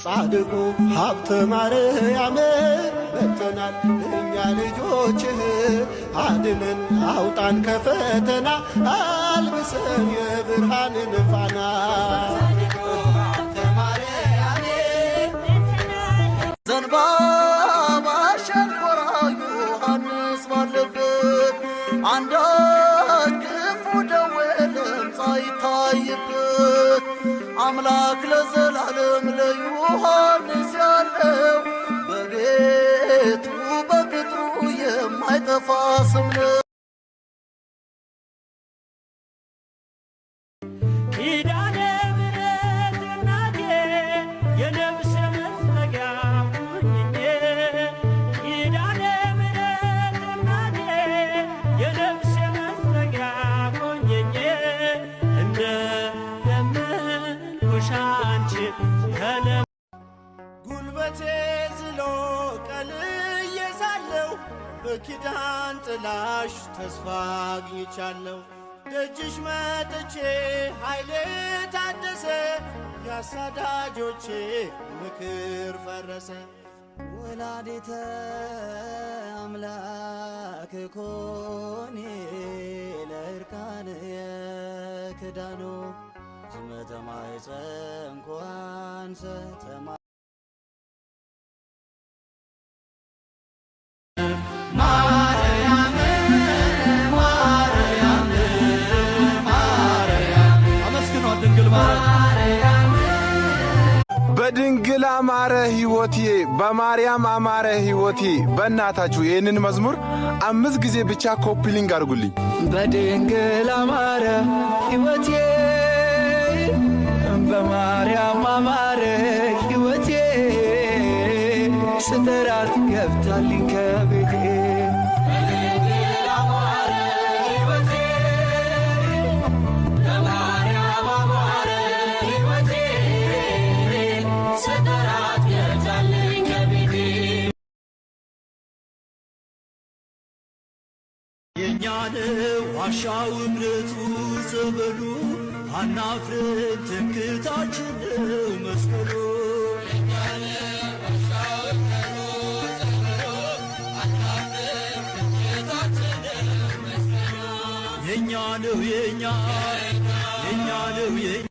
ጻድቁ ሀብተ ማርያም መጥተናል እኛ ልጆችህ አድነን አውጣን ከፈተና አልብሰን የብርሃንን ፋና ዘንባባ ሸንኮራ ዮሐንስ ባለበት አንዳች ክፉ ደዌ ለምጻ ይታይበት አምላክ ለዘላለም ለዮሐንስ ያለው በቤቱ በቅጥሩ የማይጠፋ ስም ነው። ኪዳነ ምሕረት እናቴ የነፍሴ መጠጊያ ሁኚኝ ኪዳነ ምሕረት እናቴ የነፍሴ መጠጊያ ሁኚኝ እንደለመንኩሽ አንቺን ጉልበቴ ዝሎ ቀልዬ ሳለሁ በኪዳን ጥላሽ ተስፋ አግኝቻለሁ። ደጅሽ መጥቼ ኃይሌ ታደሰ ያሳዳጆቼ ምክር ፈረሰ። ወላዲተ አምላክ ኮኔ ለእርቃን የክዳኑ ዝመተ ማኅፀንኩ አንሰ በድንግል አማረ ሕይወቴ በማርያም አማረ ሕይወቴ። በእናታችሁ ይህንን መዝሙር 5 ጊዜ ብቻ ኮፒሊንግ አድርጉልኝ። በድንግል አማረ ሕይወቴ በማርያም አማረ ሕይወቴ ስጠራት ገብታልኝ ከቤቴ የኛን ዋሻው እምነቱ ዘመኑ አናፍርን ትምክህታችን ነው መስቀሉ የኛ ነው የኛ ነው